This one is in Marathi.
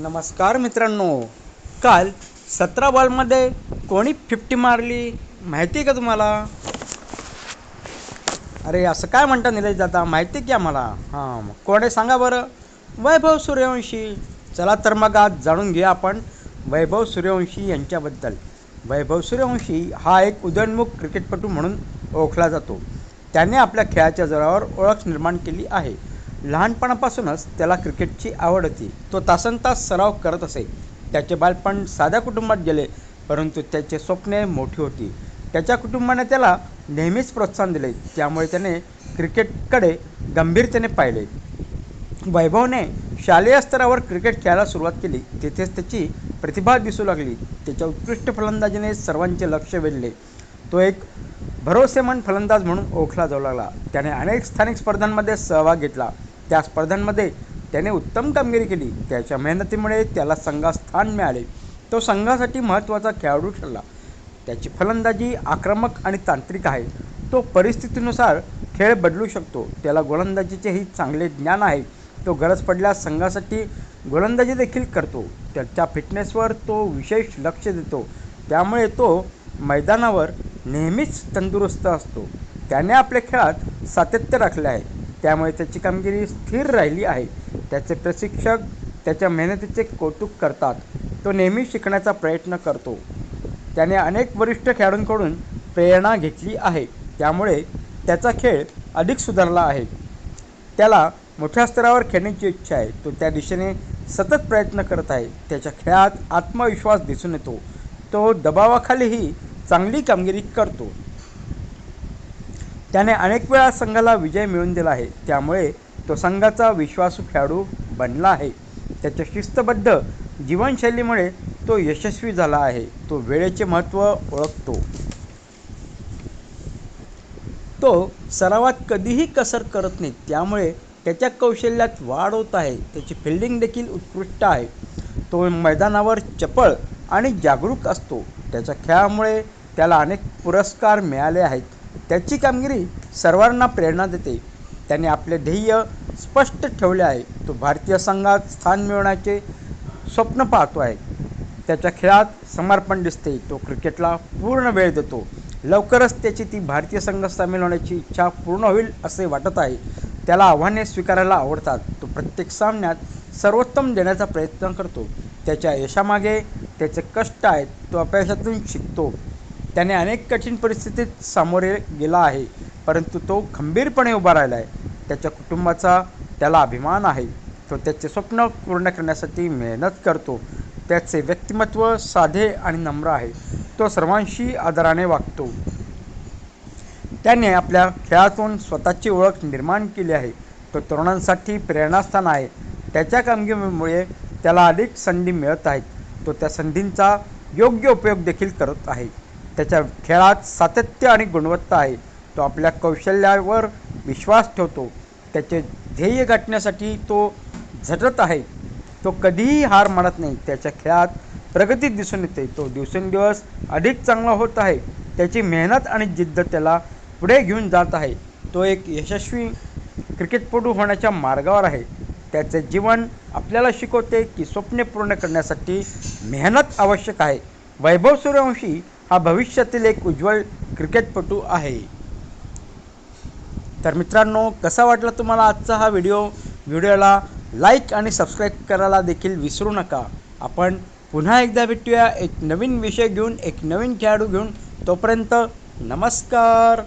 नमस्कार मित्रांनो, काल 17 बॉलमध्ये कोणी 50 मारली माहिती आहे का तुम्हाला? अरे असं काय म्हणता निलेश दादा, माहिती आहे की आम्हाला? हां, मग कोण आहे सांगा बरं. वैभव सूर्यवंशी. चला तर मग आज जाणून घेऊया आपण वैभव सूर्यवंशी यांच्याबद्दल. वैभव सूर्यवंशी हा एक उदयोन्मुख क्रिकेटपटू म्हणून ओळखला जातो. त्याने आपल्या खेळाच्या जोरावर ओळख निर्माण केली आहे. लहानपणापासूनच त्याला क्रिकेटची आवड होती. तो तासनतास सराव करत असे. त्याचे बालपण साध्या कुटुंबात गेले, परंतु त्याची स्वप्ने मोठी होती. त्याच्या कुटुंबाने त्याला नेहमीच प्रोत्साहन दिले, त्यामुळे त्याने क्रिकेटकडे गंभीरतेने पाहिले. वैभवने शालेय स्तरावर क्रिकेट खेळायला सुरुवात केली. तिथेच त्याची प्रतिभा दिसू लागली. त्याच्या उत्कृष्ट फलंदाजीने सर्वांचे लक्ष वेधले. तो एक भरोसेमंद फलंदाज म्हणून ओळखला जाऊ लागला. त्याने अनेक स्थानिक स्पर्धांमध्ये सहभाग घेतला. त्या स्पर्धांमध्ये त्याने उत्तम कामगिरी केली. त्याच्या मेहनतीमुळे त्याला संघात स्थान मिळाले. तो संघासाठी महत्त्वाचा खेळाडू ठरला. त्याची फलंदाजी आक्रमक आणि तांत्रिक आहे. तो परिस्थितीनुसार खेळ बदलू शकतो. त्याला गोलंदाजीचेही चांगले ज्ञान आहे. तो गरज पडल्यास संघासाठी गोलंदाजी देखील करतो. त्याच्या फिटनेसवर तो विशेष लक्ष देतो, त्यामुळे तो मैदानावर नेहमीच तंदुरुस्त असतो. त्याने आपल्या खेळात सातत्य राखले आहे, त्यामुळे त्याची कामगिरी स्थिर राहिली आहे. त्याचे प्रशिक्षक त्याच्या मेहनतीचे कौतुक करतात. तो नेहमी शिकण्याचा प्रयत्न करतो. त्याने अनेक वरिष्ठ खेळाडूंकडून प्रेरणा घेतली आहे, त्यामुळे त्याचा खेळ अधिक सुधारला आहे. त्याला मोठ्या स्तरावर खेळण्याची इच्छा आहे. तो त्या दिशेने सतत प्रयत्न करत आहे. त्याच्या खेळात आत्मविश्वास दिसून येतो. तो दबावाखालीही चांगली कामगिरी करतो. त्याने अनेक वेळा संघाला विजय मिळवून दिला आहे, त्यामुळे तो संघाचा विश्वासू खेळाडू बनला आहे. त्याच्या शिस्तबद्ध जीवनशैलीमुळे तो यशस्वी झाला आहे. तो वेळेचे महत्त्व ओळखतो. तो सरावात कधीही कसर करत नाही, त्यामुळे त्याच्या कौशल्यात वाढ होत आहे. त्याची फिल्डिंग देखील उत्कृष्ट आहे. तो मैदानावर चपळ आणि जागरूक असतो. त्याच्या खेळामुळे त्याला अनेक पुरस्कार मिळाले आहेत. त्याची कामगिरी सर्वांना प्रेरणा देते. त्याने आपले ध्येय स्पष्ट ठेवले आहे. तो भारतीय संघात स्थान मिळवण्याचे स्वप्न पाहतो आहे. त्याच्या खेळात समर्पण दिसते. तो क्रिकेटला पूर्ण वेळ देतो. लवकरच त्याची ती भारतीय संघ सामील होण्याची इच्छा पूर्ण होईल असे वाटत आहे. त्याला आव्हाने स्वीकारायला आवडतात. तो प्रत्येक सामन्यात सर्वोत्तम देण्याचा प्रयत्न करतो. त्याच्या यशामागे त्याचे कष्ट आहेत. तो अपयशातून शिकतो. त्याने अनेक कठीण परिस्थितीत सामोरे गेला आहे, परंतु तो खंबीरपणे उभा राहिला आहे. त्याच्या कुटुंबाचा त्याला अभिमान आहे. तो त्याचे स्वप्न पूर्ण करण्यासाठी मेहनत करतो. त्याचे व्यक्तिमत्व साधे आणि नम्र आहे. तो सर्वांशी आदराने वागतो. त्याने आपल्या खेळातून स्वतःची ओळख निर्माण केली आहे. तो तरुणांसाठी प्रेरणास्थान आहे. त्याच्या कामगिरीमुळे त्याला अधिक संधी मिळत आहेत. तो त्या संधींचा योग्य उपयोग देखील करत आहे. त्याच्या खेळात सातत्य आणि गुणवत्ता आहे. तो आपल्या कौशल्यावर विश्वास ठेवतो. त्याचे ध्येय गाठण्यासाठी तो झटत आहे. तो कधीही हार मानत नाही. त्याच्या खेळात प्रगती दिसून येते. तो दिवसेंदिवस अधिक चांगला होत आहे. त्याची मेहनत आणि जिद्द त्याला पुढे घेऊन जात आहे. तो एक यशस्वी क्रिकेटपटू होण्याच्या मार्गावर आहे. त्याचे जीवन आपल्याला शिकवते की स्वप्ने पूर्ण करण्यासाठी मेहनत आवश्यक आहे. वैभव सूर्यवंशी हा भविष्यातील एक उज्ज्वल क्रिकेटपटू आहे. तर मित्रांनो, कसा वाटला तुम्हाला आजचा हा व्हिडिओला लाईक आणि सबस्क्राईब करायला देखील विसरू नका. आपण पुन्हा एकदा भेटूया एक नवीन विषय घेऊन, एक नवीन खेळाडू घेऊन. तोपर्यंत नमस्कार.